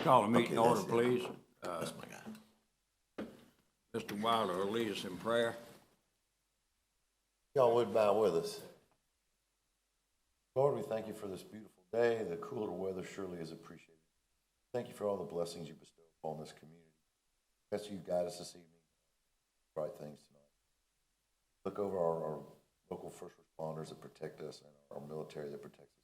Call the meeting Okay, order, that's it. please. That's my guy. Mr. Wilder will lead us in prayer. Y'all would bow with us. Lord, we thank you for this beautiful day. The cooler weather surely is appreciated. Thank you for all the blessings you bestow upon this community. Ask you guide us this evening. Right things tonight. Look over our local first responders that protect us and our military that protects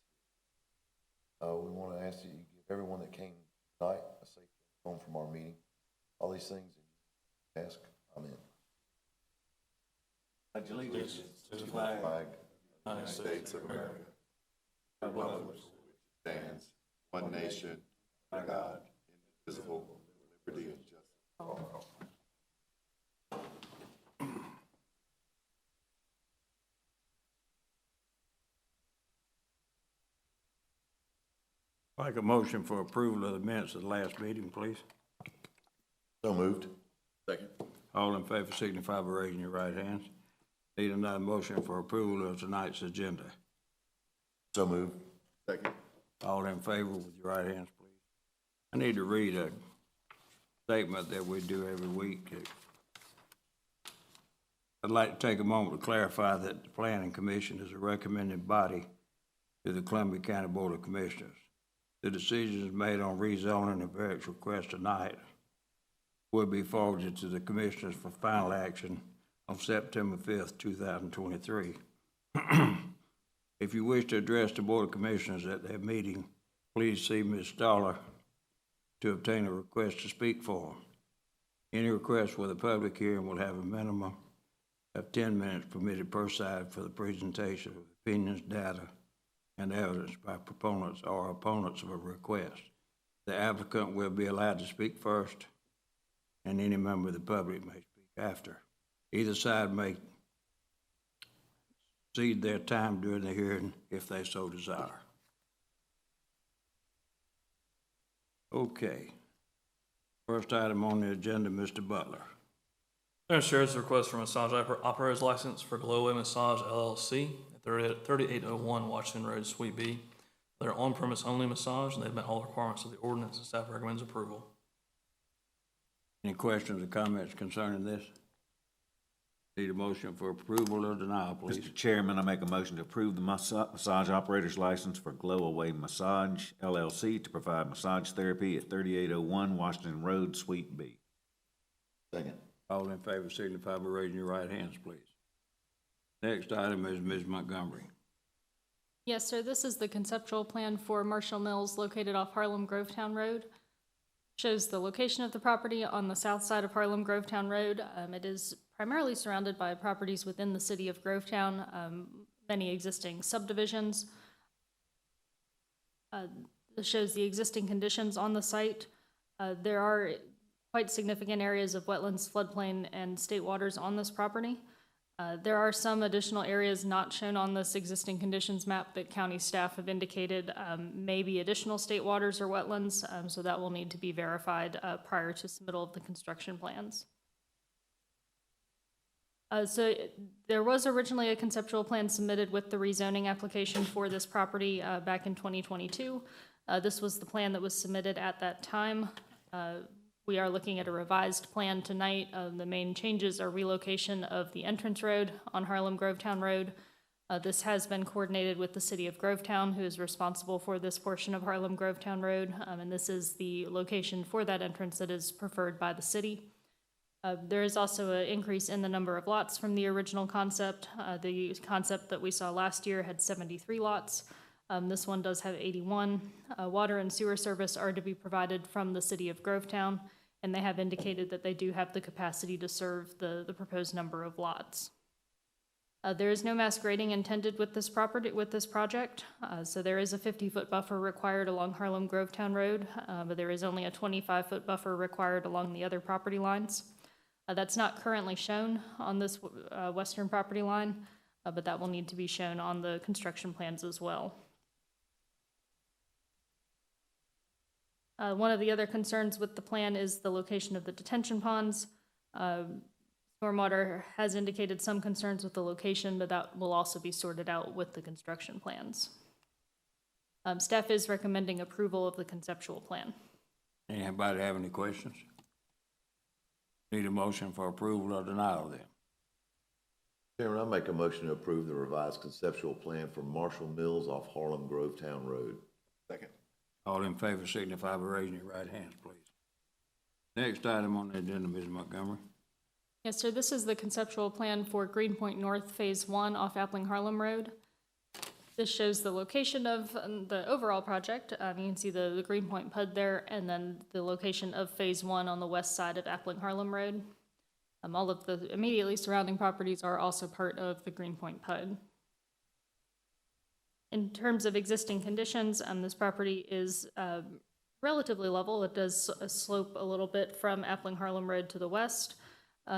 us. We want to ask that you give everyone that came tonight a safe journey home from our meeting. All these things that you ask. Amen. Pledge allegiance to the Flag. flag of the United States of America, and republic for which it stands, one nation, under God, indivisible, with liberty and justice for all. Like a motion for approval of the minutes of the last meeting, please. So moved. Second. All in favor signify by raising your right hands. Need another motion for approval of tonight's agenda. So moved. Second. All in favor with your right hands, please. I need to read a statement that we do every week. I'd like to take a moment to clarify that the Planning Commission is a recommending body to the Columbia County Board of Commissioners. The decisions made on rezoning the various requests tonight will be forwarded to the Commissioners for final action on September 5th, 2023. If you wish to address the Board of Commissioners at their meeting, please see Ms. Stoller to obtain a request to speak for them. Any request for the public hearing will have a minimum of 10 minutes permitted per side for the presentation of opinions, data, and evidence by proponents or opponents of a request. The applicant will be allowed to speak first, and any member of the public may speak after. Either side may cede their time during the hearing if they so desire. Okay. First item on the agenda, Mr. Butler. Sheriff's request for massage operator's license for Glowway Massage LLC at 3801 Washington Road, Suite B. They're on-premise only massage, and they've met all the requirements of the ordinance, and staff recommends approval. Any questions or comments concerning this? Need a motion for approval or denial, please. Mr. Chairman, I make a motion to approve the massage operator's license for Glow Away Massage LLC to provide massage therapy at 3801 Washington Road, Suite B. Second. All in favor signify by raising your right hands, please. Next item is Ms. Montgomery. Yes, sir. This is the conceptual plan for Marshall Mills located off Harlem Grovetown Road. Shows the location of the property on the south side of Harlem Grovetown Road. It is primarily surrounded by properties within the city of Grovetown, many existing subdivisions. This shows the existing conditions on the site. There are quite significant areas of wetlands, floodplain, and state waters on this property. There are some additional areas not shown on this existing conditions map that county staff have indicated may be additional state waters or wetlands, so that will need to be verified prior to submittal of the construction plans. So there was originally a conceptual plan submitted with the rezoning application for this property back in 2022. This was the plan that was submitted at that time. We are looking at a revised plan tonight. The main changes are relocation of the entrance road on Harlem Grovetown Road. This has been coordinated with the city of Grovetown, who is responsible for this portion of Harlem Grovetown Road, and this is the location for that entrance that is preferred by the city. There is also an increase in the number of lots from the original concept. The concept that we saw last year had 73 lots. This one does have 81. Water and sewer service are to be provided from the city of Grovetown, and they have indicated that they do have the capacity to serve the proposed number of lots. There is no mass grading intended with this project, so there is a 50-foot buffer required along Harlem Grovetown Road, but there is only a 25-foot buffer required along the other property lines. That's not currently shown on this western property line, but that will need to be shown on the construction plans as well. One of the other concerns with the plan is the location of the detention ponds. Stormwater has indicated some concerns with the location, but that will also be sorted out with the construction plans. Staff is recommending approval of the conceptual plan. Anybody have any questions? Need a motion for approval or denial then? Chairman, I make a motion to approve the revised conceptual plan for Marshall Mills off Harlem Grovetown Road. Second. All in favor signify by raising your right hands, please. Next item on the agenda, Ms. Montgomery. Yes, sir, this is the conceptual plan for Greenpoint North Phase 1 off Appling Harlem Road. This shows the location of the overall project. You can see the Greenpoint PUD there, and then the location of Phase 1 on the west side of Appling Harlem Road. All of the immediately surrounding properties are also part of the Greenpoint PUD. In terms of existing conditions, this property is relatively level. It does slope a little bit from Appling Harlem Road to the west.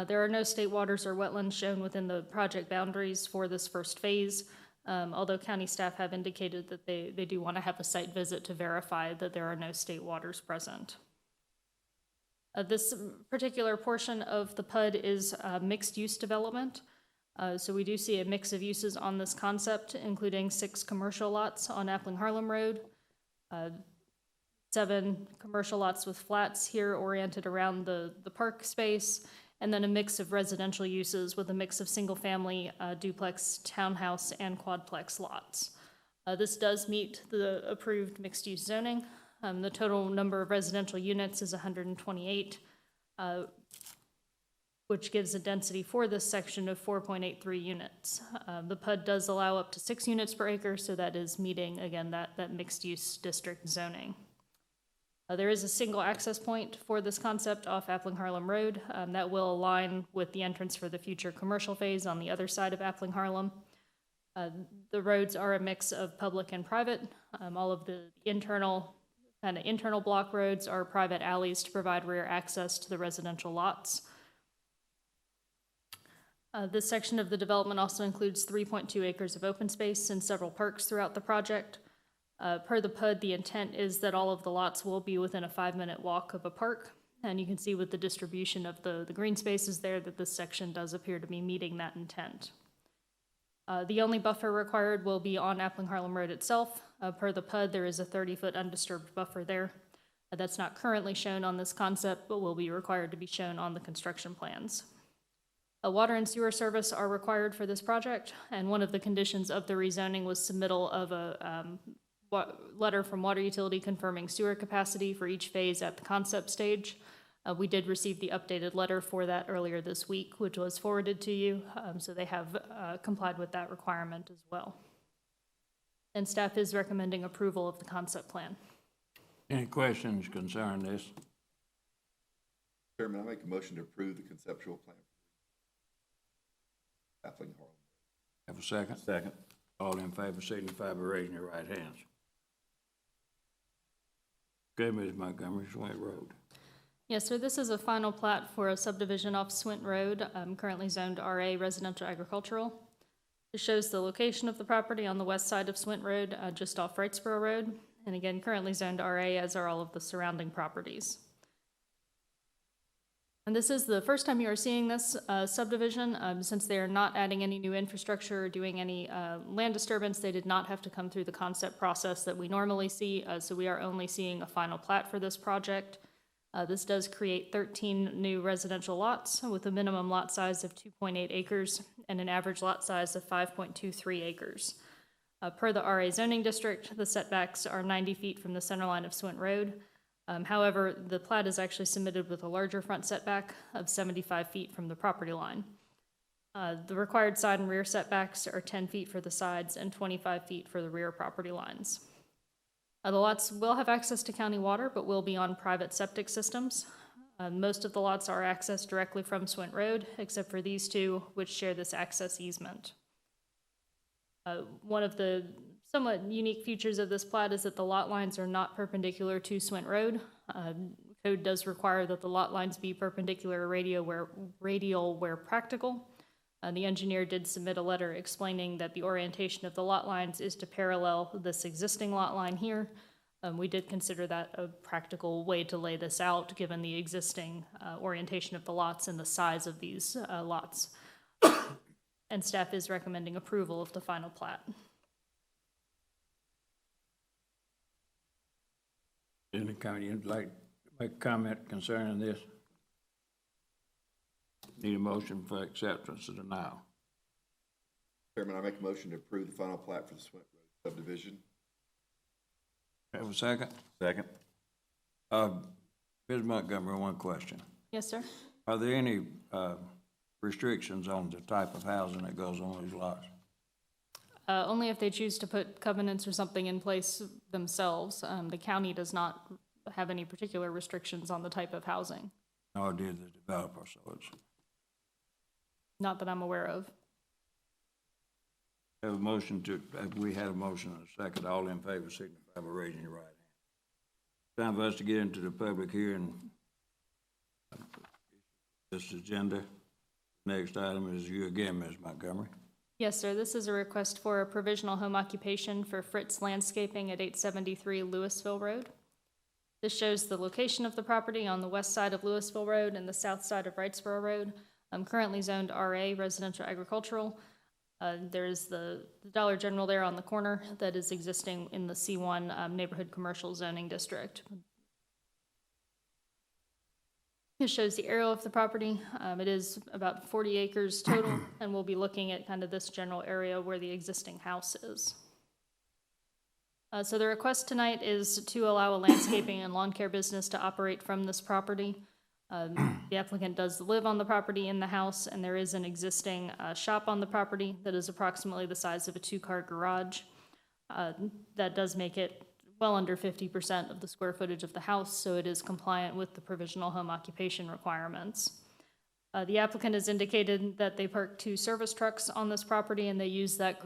There are no state waters or wetlands shown within the project boundaries for this first phase, although county staff have indicated that they do want to have a site visit to verify that there are no state waters present. This particular portion of the PUD is mixed-use development. So we do see a mix of uses on this concept, including 6 commercial lots on Appling Harlem Road, 7 commercial lots with flats here oriented around the park space, and then a mix of residential uses with a mix of single-family, duplex, townhouse, and quadplex lots. This does meet the approved mixed-use zoning. The total number of residential units is 128, which gives a density for this section of 4.83 units. The PUD does allow up to 6 units per acre, so that is meeting, again, that mixed-use district zoning. There is a single access point for this concept off Appling Harlem Road that will align with the entrance for the future commercial phase on the other side of Appling Harlem. The roads are a mix of public and private. All of the internal block roads are private alleys to provide rear access to the residential lots. This section of the development also includes 3.2 acres of open space and several parks throughout the project. Per the PUD, the intent is that all of the lots will be within a 5-minute walk of a park. And you can see with the distribution of the green spaces there that this section does appear to be meeting that intent. The only buffer required will be on Appling Harlem Road itself. Per the PUD, there is a 30-foot undisturbed buffer there. That's not currently shown on this concept, but will be required to be shown on the construction plans. A water and sewer service are required for this project, and one of the conditions of the rezoning was submittal of a letter from water utility confirming sewer capacity for each phase at the concept stage. We did receive the updated letter for that earlier this week, which was forwarded to you, so they have complied with that requirement as well. And staff is recommending approval of the concept plan. Any questions concerning this? Chairman, I make a motion to approve the conceptual plan. Appling Harlem. Have a second? Second. All in favor signify by raising your right hands. Okay, Ms. Montgomery, Swint Road. Yes, sir, this is a final plat for a subdivision off Swint Road, currently zoned RA Residential Agricultural. It shows the location of the property on the west side of Swint Road, just off Wrightsboro Road, and again, currently zoned RA, as are all of the surrounding properties. And this is the first time you are seeing this subdivision. Since they are not adding any new infrastructure or doing any land disturbance, they did not have to come through the concept process that we normally see, so we are only seeing a final plat for this project. This does create 13 new residential lots with a minimum lot size of 2.8 acres and an average lot size of 5.23 acres. Per the RA zoning district, the setbacks are 90 feet from the center line of Swint Road. However, the plat is actually submitted with a larger front setback of 75 feet from the property line. The required side and rear setbacks are 10 feet for the sides and 25 feet for the rear property lines. The lots will have access to county water, but will be on private septic systems. Most of the lots are accessed directly from Swint Road, except for these 2, which share this access easement. One of the somewhat unique features of this plat is that the lot lines are not perpendicular to Swint Road. Code does require that the lot lines be perpendicular radial where practical. The engineer did submit a letter explaining that the orientation of the lot lines is to parallel this existing lot line here. We did consider that a practical way to lay this out, given the existing orientation of the lots and the size of these lots. And staff is recommending approval of the final plat. Any county, you'd like make a comment concerning this? Need a motion for acceptance or denial? Chairman, I make a motion to approve the final plat for the Swint Road subdivision. Have a second? Second. Ms. Montgomery, one question. Yes, sir. Are there any, restrictions on the type of housing that goes on these lots? Only if they choose to put covenants or something in place themselves. The county does not have any particular restrictions on the type of housing, Nor did the developer, so it's, not that I'm aware of. have a motion to, we had a motion and a second. All in favor signify by raising your right hand. Time for us to get into the public hearing. This agenda. Next item is you again, Ms. Montgomery. Yes, sir. This is a request for a provisional home occupation for Fritz Landscaping at 873 Louisville Road. This shows the location of the property on the west side of Louisville Road and the south side of Wrightsboro Road. Currently zoned RA, residential agricultural. There's the Dollar General there on the corner that is existing in the C1 neighborhood commercial zoning district. This shows the aerial of the property. It is about 40 acres total, and we'll be looking at kind of this general area where the existing house is. So the request tonight is to allow a landscaping and lawn care business to operate from this property. The applicant does live on the property in the house, and there is an existing shop on the property that is approximately the size of a two-car garage. That does make it well under 50% of the square footage of the house, so it is compliant with the provisional home occupation requirements. The applicant has indicated that they park 2 service trucks on this property, and they use that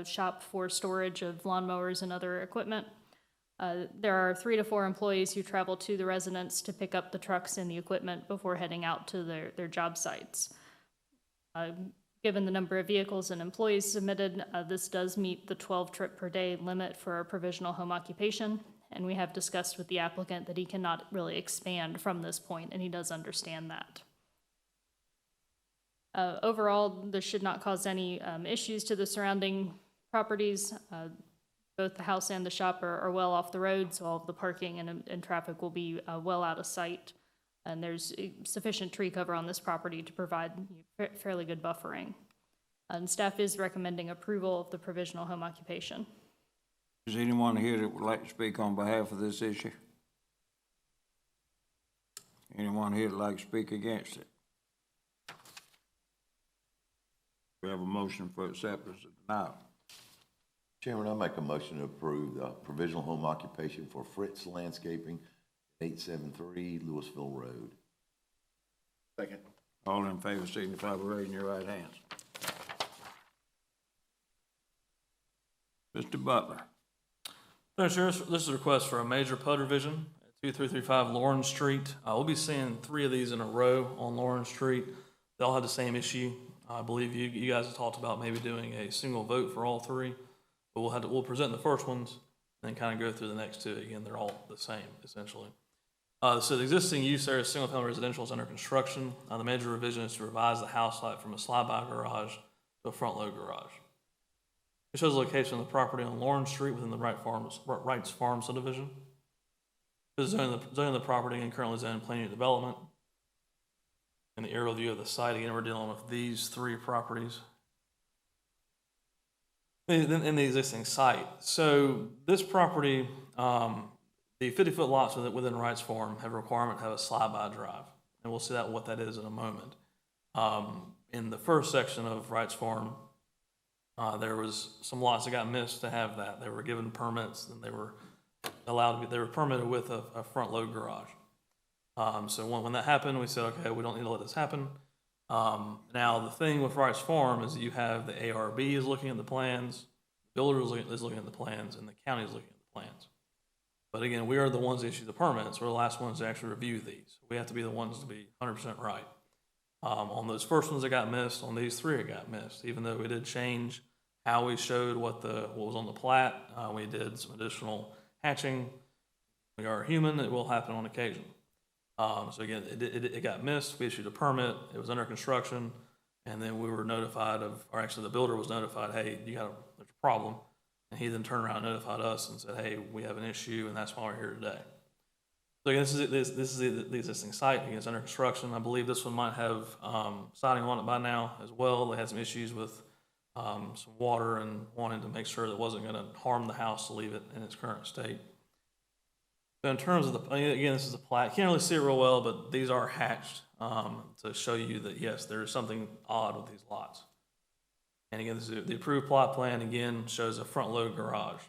shop for storage of lawnmowers and other equipment. There are 3 to 4 employees who travel to the residence to pick up the trucks and the equipment before heading out to their job sites. Given the number of vehicles and employees submitted, this does meet the 12 trip per day limit for a provisional home occupation, and we have discussed with the applicant that he cannot really expand from this point, and he does understand that. Overall, this should not cause any issues to the surrounding properties. Both the house and the shop are well off the road, so all of the parking and traffic will be well out of sight. And there's sufficient tree cover on this property to provide fairly good buffering. And staff is recommending approval of the provisional home occupation. Is anyone here that would like to speak on behalf of this issue? Anyone here that like to speak against it? We have a motion for acceptance or denial. Chairman, I make a motion to approve the provisional home occupation for Fritz Landscaping, 873 Louisville Road. Second. All in favor signify by raising your right hands. Mr. Butler. Thank you, Sheriff. This is a request for a major PUD revision at 2335 Lawrence Street. We'll be seeing 3 of these in a row on Lawrence Street. They all have the same issue. I believe you guys have talked about maybe doing a single vote for all 3, but we'll present the first ones and then kind of go through the next 2. Again, they're all the same, essentially. So the existing use area, single-family residential, is under construction. The major revision is to revise the house site from a slide-by garage to a front-load garage. It shows the location of the property on Lawrence Street within the Wrights Farm subdivision. This is zoning the property and currently zoned planning and development. And the aerial view of the site, again, we're dealing with these 3 properties in the existing site. So this property, the 50-foot lots within Wrights Farm have a requirement to have a slide-by drive. And we'll see what that is in a moment. In the first section of Wrights Farm, there was some lots that got missed to have that. They were given permits and they were they were permitted with a front-load garage. So when that happened, we said, okay, we don't need to let this happen. Now, the thing with Wrights Farm is that you have the ARB is looking at the plans, the builder is looking at the plans, and the county is looking at the plans. But again, we are the ones that issue the permits. We're the last ones to actually review these. We have to be the ones to be 100% right. On those first ones that got missed, on these 3 it got missed, even though we did change how we showed what was on the plat. We did some additional hatching. We are human, it will happen on occasion. So again, it got missed. We issued a permit. It was under construction, and then we were notified or actually the builder was notified, hey, there's a problem. And he then turned around and notified us and said, hey, we have an issue, and that's why we're here today. So again, this is the existing site. Again, it's under construction. I believe this one might have siding on it by now as well. They had some issues with some water and wanted to make sure that it wasn't going to harm the house to leave it in its current state. So in terms of again, this is a plat. Can't really see it real well, but these are hatched to show you that yes, there is something odd with these lots. And again, this is the approved plot plan. Again, shows a front load garage.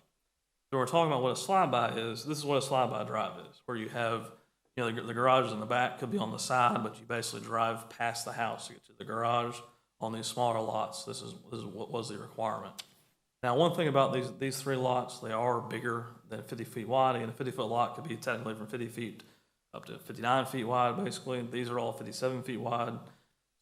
So we're talking about what a slide-by is. This is what a slide-by drive is, where you have, you know, the garage is in the back, could be on the side, but you basically drive past the house to get to the garage. On these smaller lots, this is what was the requirement. Now, one thing about these three lots, they are bigger than 50 feet wide. Again, a 50-foot lot could be technically from 50 feet up to 59 feet wide, basically. These are all 57 feet wide.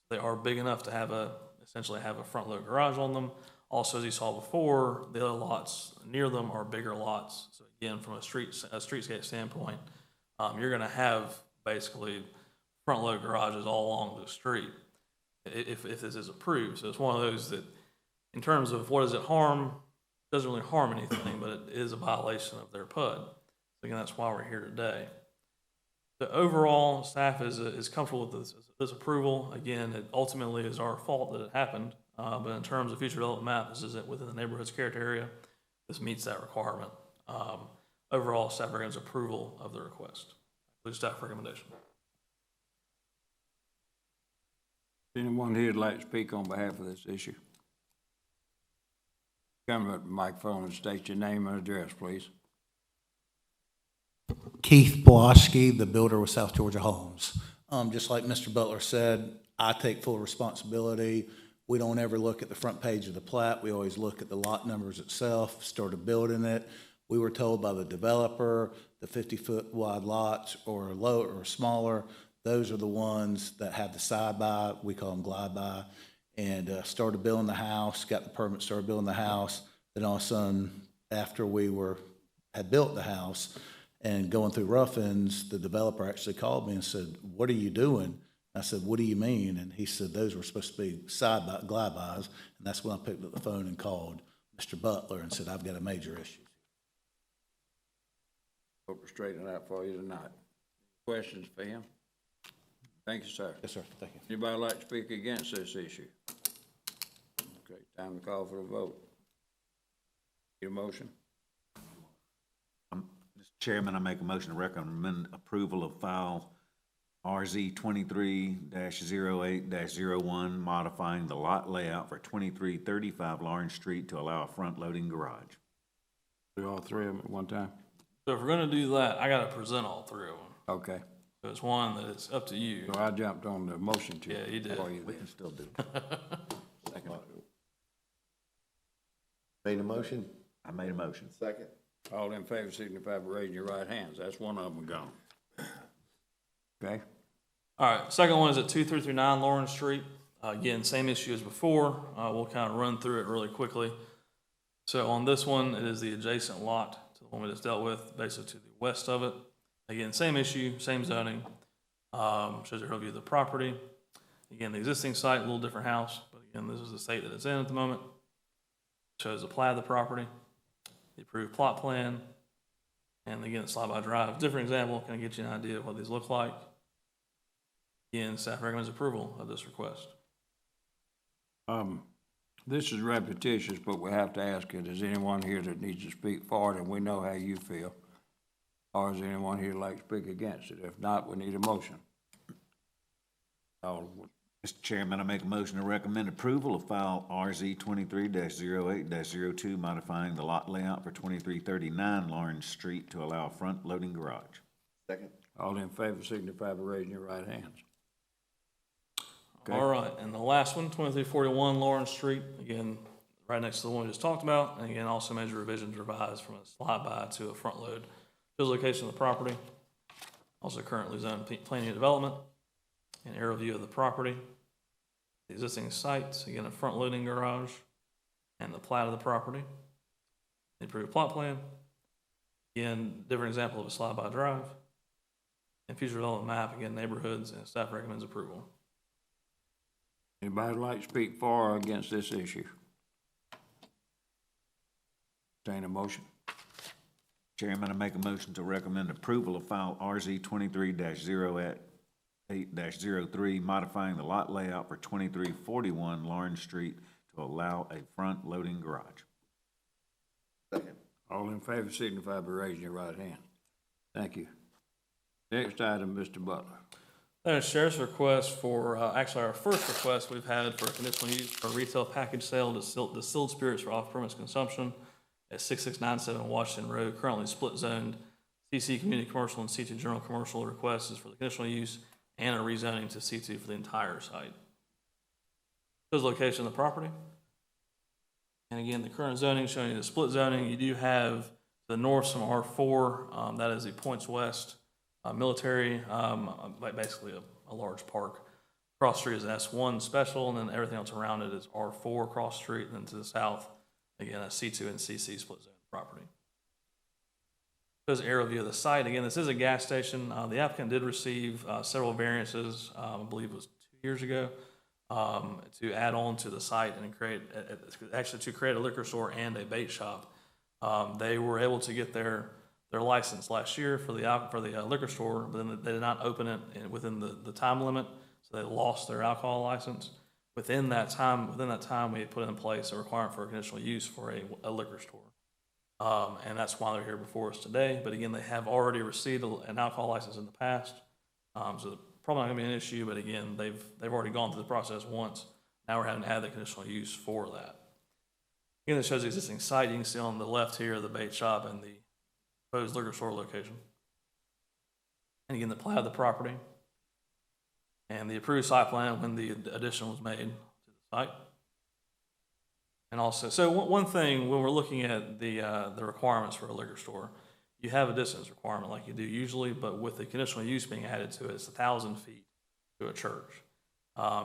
They are big enough to essentially have a front load garage on them. Also, as you saw before, the other lots near them are bigger lots. So again, from a streetscape standpoint, you're going to have basically front load garages all along the street if this is approved. So it's one of those that, in terms of what does it harm, doesn't really harm anything, but it is a violation of their PUD. So again, that's why we're here today. The overall staff is comfortable with this approval. Again, it ultimately is our fault that it happened. But in terms of future development map, this is within the neighborhood's character area. This meets that requirement. Overall, staff recommends approval of the request. Please staff recommendation. Anyone here would like to speak on behalf of this issue? Come up to the microphone and state your name and address, please. Keith Blaschke, the builder with South Georgia Homes. Just like Mr. Butler said, I take full responsibility. We don't ever look at the front page of the plat. We always look at the lot numbers itself, started building it. We were told by the developer, the 50-foot wide lots or lower or smaller, those are the ones that have the side-by, we call them glide-by, and started building the house, got the permit, started building the house. Then all of a sudden, after we had built the house and going through Ruffins, the developer actually called me and said, "What are you doing?" I said, "What do you mean?" And he said, "Those were supposed to be side-by, glide-bys." And that's when I picked up the phone and called Mr. Butler and said, "I've got a major issue." Hope we're straightening out for you tonight. Questions for him? Thank you, sir. Yes, sir. Thank you. Anybody like to speak against this issue? Okay, time to call for the vote. Need a motion? Mr. Chairman, I make a motion to recommend approval of file RZ 23-08-01, modifying the lot layout for 2335 Lawrence Street to allow a front-loading garage. Do all three of them at one time? So if we're going to do that, I got to present all three of them. Okay, So it's one that it's up to you. so I jumped on the motion to. Yeah, you did. for you We then. can still do it. Made a motion? I made a motion. Second. All in favor, signify by raising your right hands. That's one of them gone. Okay, All right, second one is at 2339 Lawrence Street. Again, same issue as before. We'll kind of run through it really quickly. So on this one, it is the adjacent lot to the one we just dealt with, basically to the west of it. Again, same issue, same zoning. Shows a overview of the property. Again, the existing site, a little different house, but again, this is the state that it's in at the moment. Shows the plat of the property, the approved plot plan, and again, the slide-by drive. Different example, kind of get you an idea of what these look like. Again, staff recommends approval of this request. this is repetitious, but we have to ask it, is anyone here that needs to speak for it, and we know how you feel? Or is anyone here like to speak against it? If not, we need a motion. All Mr. Chairman, I make a motion to recommend approval of file RZ 23-08-02, modifying the lot layout for 2339 Lawrence Street to allow a front-loading garage. Second. All in favor, signify by raising your right hands. Okay. All right, and the last one, 2341 Lawrence Street, again, right next to the one we just talked about, and again, also major revisions revised from a slide-by to a front load. Shows the location of the property, also currently zoned planning and development, an aerial view of the property, the existing sites, again, a front-loading garage, and the plat of the property, the approved plot plan, again, different example of a slide-by drive, and future development map, again, neighborhoods, and staff recommends approval. Anybody like to speak for or against this issue? Entertain a motion. Chairman, I make a motion to recommend approval of file RZ 23-08-03, modifying the lot layout for 2341 Lawrence Street to allow a front loading garage. Second. All in favor signify by raising your right hand. Thank you. Next item, Mr. Butler. Sheriff's request for, actually our first request we've had for conditional use for retail package sale to distilled spirits for off-premise consumption at 6697 Washington Road, currently split zoned CC Community Commercial and C2 General Commercial. Request is for the conditional use and a rezoning to C2 for the entire site. Shows the location of the property. And again, the current zoning showing you the split zoning. You do have to the north some R4, that is the Points West military, basically a large park. Cross the street is S1 special, and then everything else around it is R4 cross the street, and then to the south, again, a C2 and CC split zone property. There's an aerial view of the site. Again, this is a gas station. The applicant did receive several variances, I believe it was 2 years ago, to add on to the site and create, actually to create a liquor store and a bait shop. They were able to get their license last year for the liquor store, but then they did not open it within the time limit, so they lost their alcohol license. Within that time, we put in place a requirement for a conditional use for a liquor store. And that's why they're here before us today. But again, they have already received an alcohol license in the past. So probably not gonna be an issue, but again, they've already gone through the process once. Now we're having to add the conditional use for that. Again, this shows the existing site. You can see on the left here, the bait shop and the proposed liquor store location. And again, the plat of the property and the approved site plan when the addition was made to the site. And also, so one thing when we're looking at the requirements for a liquor store, you have a distance requirement like you do usually, but with the conditional use being added to it, it's 1,000 feet to a church.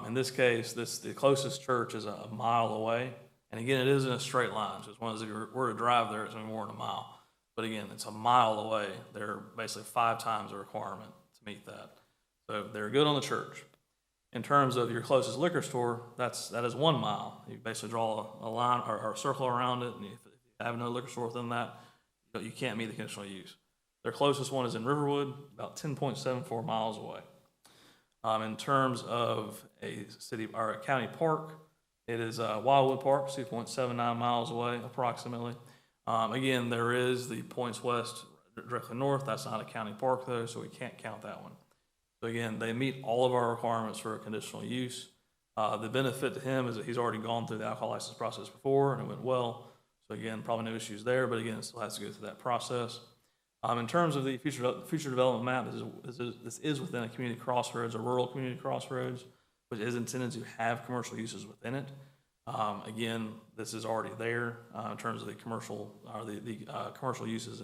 In this case, the closest church is a mile away. And again, it is in a straight line. So it's one of those, if you were to drive there, it's more than a mile. But again, it's a mile away. They're basically 5 times the requirement to meet that. So they're good on the church. In terms of your closest liquor store, that is 1 mile. You basically draw a line or a circle around it, and if you have no liquor store within that, you can't meet the conditional use. Their closest one is in Riverwood, about 10.74 miles away. In terms of a city or a county park, it is Wildwood Park, 2.79 miles away approximately. Again, there is the Points West directly north. That's not a county park though, so we can't count that one. So again, they meet all of our requirements for a conditional use. The benefit to him is that he's already gone through the alcohol license process before and it went well. So again, probably no issues there, but again, it still has to go through that process. In terms of the future development map, this is within a community crossroads, a rural community crossroads, which is intended to have commercial uses within it. Again, this is already there in terms of the commercial or the commercial uses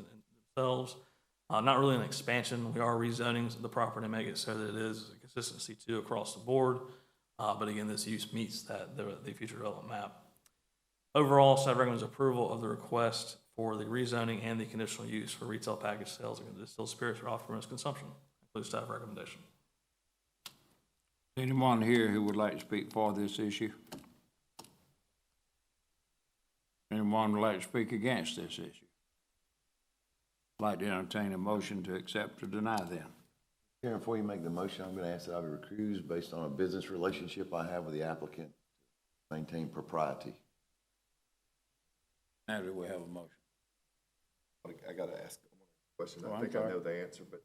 themselves. Not really an expansion. We are rezoning the property to make it so that it is a consistency too across the board. But again, this use meets the future development map. Overall, staff recommends approval of the request for the rezoning and the conditional use for retail package sales and distilled spirits for off-premise consumption. Includes staff recommendation. Anyone here who would like to speak for this issue? Anyone would like to speak against this issue? I'd like to entertain a motion to accept or deny then. Chairman, before you make the motion, I'm gonna ask that I be recused based on a business relationship I have with the applicant to maintain propriety. Now do we have a motion? I gotta ask a question. Oh, I I'm think I sorry. know the answer, but,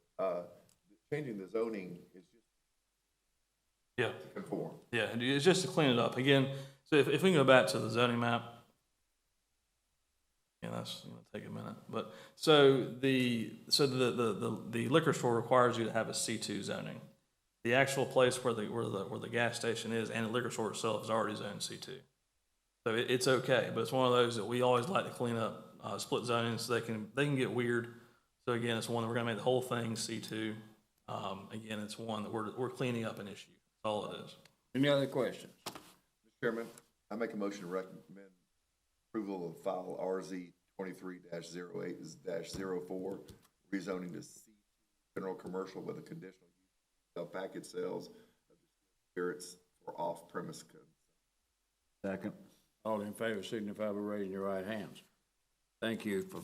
changing the zoning is just Yeah. to conform. Yeah, and it's just to clean it up. Again, so if we can go back to the zoning map. Yeah, that's going to take a minute. But so the liquor store requires you to have a C2 zoning. The actual place where the gas station is and the liquor store itself is already zoned C2. So it's okay, but it's one of those that we always like to clean up, split zoning so they can get weird. So again, it's one that we're going to make the whole thing C2. Again, it's one that we're cleaning up an issue. That's all it is. Any other questions? Mr. Chairman, I make a motion to recommend approval of file RZ 23-08-04, rezoning to C general commercial with a conditional use of package sales of spirits for off-premise. Second. All in favor signify by raising your right hands. Thank you for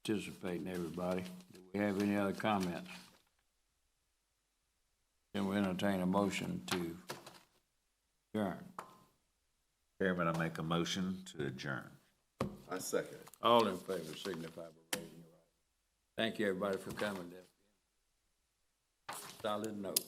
participating, everybody. Do we have any other comments? Then we entertain a motion to adjourn. Chairman, I make a motion to adjourn. I second it. All in favor signify by raising your right. Thank you, everybody, for coming. Solid note.